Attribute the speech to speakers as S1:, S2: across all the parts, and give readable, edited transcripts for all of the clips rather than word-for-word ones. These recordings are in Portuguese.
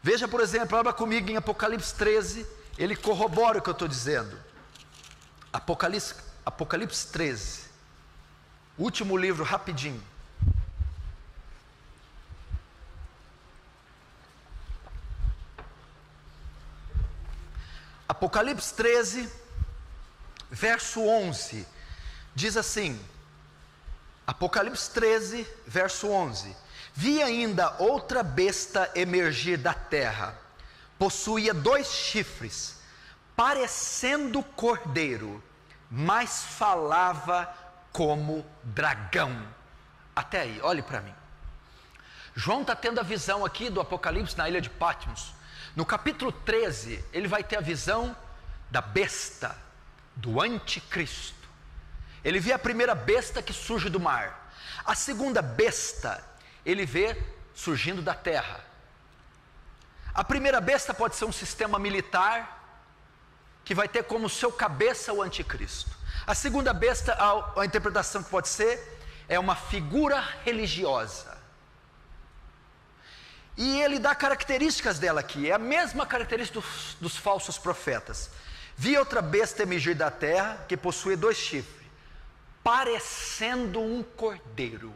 S1: Veja, por exemplo, abra comigo em Apocalipse 13, ele corrobora o que eu estou dizendo. Apocalipse 13, último livro, rapidinho. Apocalipse 13, verso 11, diz assim, Apocalipse 13, verso 11: vi ainda outra besta emergir da terra, possuía 2 chifres, parecendo cordeiro, mas falava como dragão. Até aí, olhe para mim. João está tendo a visão aqui do Apocalipse na ilha de Patmos. No capítulo 13, ele vai ter a visão da besta, do anticristo. Ele vê a primeira besta que surge do mar. A segunda besta, ele vê surgindo da terra. A primeira besta pode ser um sistema militar, que vai ter como seu cabeça o anticristo. A segunda besta, a interpretação que pode ser, é uma figura religiosa. E ele dá características dela aqui, é a mesma característica dos falsos profetas. Vi outra besta emergir da terra, que possuía 2 chifres, parecendo um cordeiro.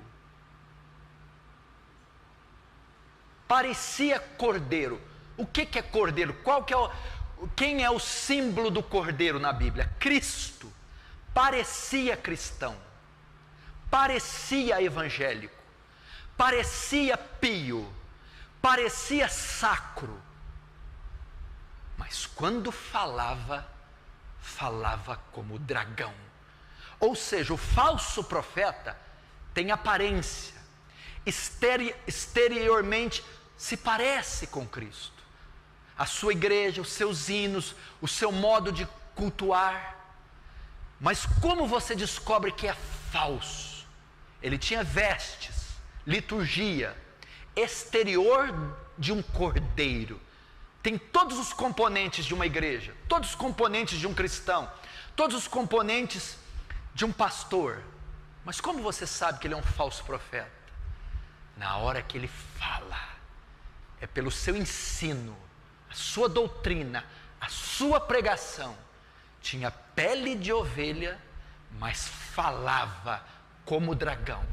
S1: Parecia cordeiro. O que é cordeiro? Quem é o símbolo do cordeiro na Bíblia? Cristo. Parecia cristão, parecia evangélico, parecia pio, parecia sacro, mas quando falava como dragão. Ou seja, o falso profeta tem aparência, exteriormente se parece com Cristo, a sua igreja, os seus hinos, o seu modo de cultuar. Mas como você descobre que é falso? Ele tinha vestes, liturgia, exterior de um cordeiro. Tem todos os componentes de uma igreja, todos os componentes de um cristão, todos os componentes de um pastor. Mas como você sabe que ele é um falso profeta? Na hora que ele fala, é pelo seu ensino, a sua doutrina, a sua pregação. Tinha pele de ovelha, mas falava como dragão.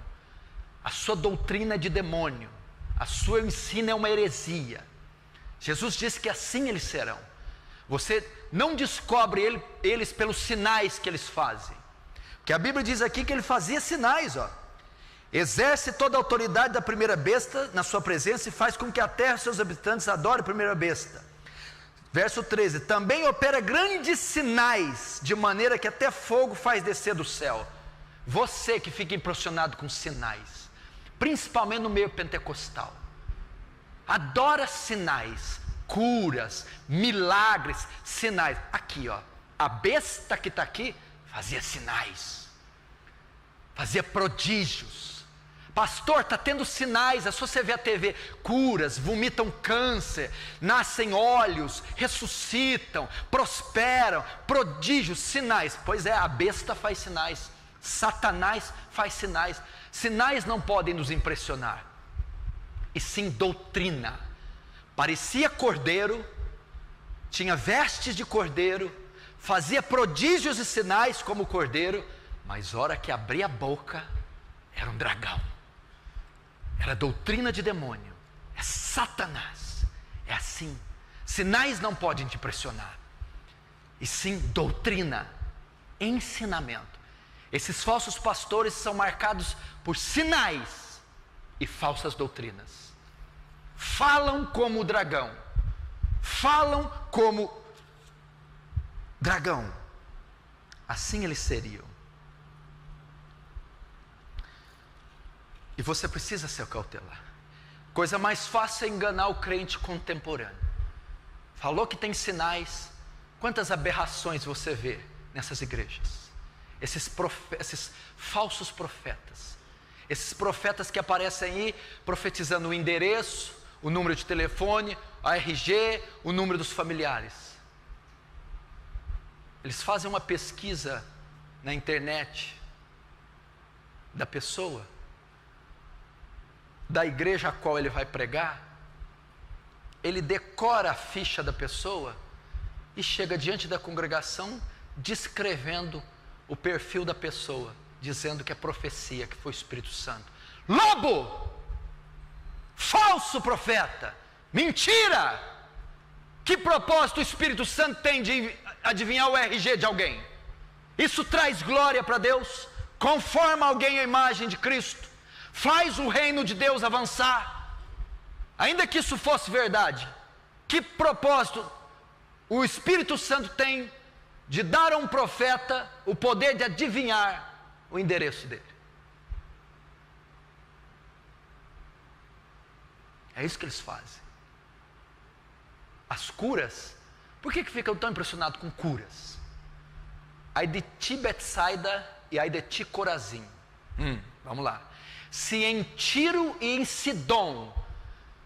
S1: A sua doutrina é de demônio, a sua ensino é uma heresia. Jesus disse que assim eles serão. Você não descobre eles pelos sinais que eles fazem, porque a Bíblia diz aqui que ele fazia sinais, exerce toda a autoridade da primeira besta na sua presença e faz com que a terra e seus habitantes adorem a primeira besta. Verso 13, também opera grandes sinais, de maneira que até fogo faz descer do céu. Você que fica impressionado com sinais, principalmente no meio pentecostal, adora sinais, curas, milagres, sinais. Aqui a besta que está aqui, fazia sinais, fazia prodígios. Pastor, está tendo sinais, é só você ver a TV, curas, vomitam câncer, nascem olhos, ressuscitam, prosperam, prodígios, sinais. Pois é, a besta faz sinais, Satanás faz sinais. Sinais não podem nos impressionar, e sim doutrina. Parecia cordeiro, tinha vestes de cordeiro, fazia prodígios e sinais como cordeiro, mas hora que abria a boca, era um dragão. Era doutrina de demônio, é Satanás, é assim. Sinais não podem te impressionar, e sim doutrina, ensinamento. Esses falsos pastores são marcados por sinais e falsas doutrinas. Falam como dragão, falam como dragão, assim eles seriam. E você precisa se cautelar. Coisa mais fácil é enganar o crente contemporâneo. Falou que tem sinais. Quantas aberrações você vê nessas igrejas? Esses falsos profetas. Esses profetas que aparecem aí profetizando o endereço, o número de telefone, a RG, o número dos familiares. Eles fazem uma pesquisa na internet da pessoa, da igreja a qual ele vai pregar, ele decora a ficha da pessoa e chega diante da congregação descrevendo o perfil da pessoa, dizendo que é profecia, que foi o Espírito Santo. Lobo! Falso profeta! Mentira! Que propósito o Espírito Santo tem de adivinhar o RG de alguém? Isso traz glória para Deus? Conforma alguém à imagem de Cristo? Faz o reino de Deus avançar? Ainda que isso fosse verdade, que propósito o Espírito Santo tem de dar a um profeta o poder de adivinhar o endereço dele? É isso que eles fazem. As curas, por que ficam tão impressionados com curas? Ai de ti Betsaida e ai de ti Corazim. Vamos lá. Se em Tiro e em Sidom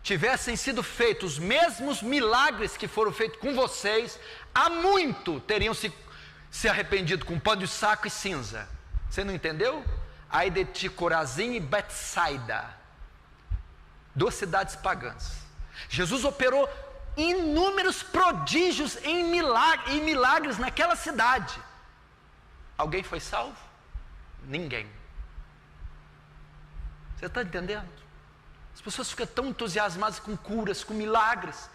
S1: tivessem sido feitos os mesmos milagres que foram feitos com vocês, há muito teriam se arrependido com pano de saco e cinza. Você não entendeu? Ai de ti Corazim e Betsaida, duas cidades pagãs. Jesus operou inúmeros prodígios em milagres naquela cidade. Alguém foi salvo? Ninguém. Você está entendendo? As pessoas ficam tão entusiasmadas com curas, com milagres,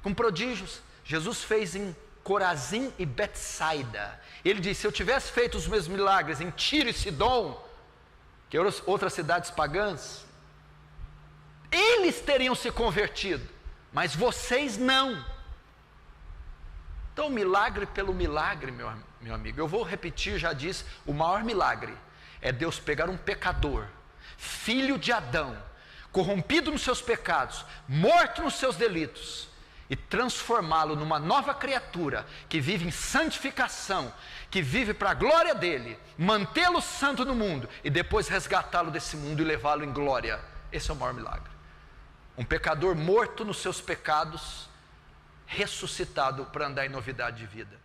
S1: com prodígios. Jesus fez em Corazim e Betsaida. Ele disse: se eu tivesse feito os mesmos milagres em Tiro e Sidom, que eram outras cidades pagãs, eles teriam se convertido, mas vocês não. Então, milagre pelo milagre, meu amigo. Eu vou repetir, já disse, o maior milagre é Deus pegar um pecador, filho de Adão, corrompido nos seus pecados, morto nos seus delitos, e transformá-lo numa nova criatura, que vive em santificação, que vive para a glória dele, mantê-lo santo no mundo, e depois resgatá-lo desse mundo e levá-lo em glória. Esse é o maior milagre. Um pecador morto nos seus pecados, ressuscitado para andar em novidade de vida.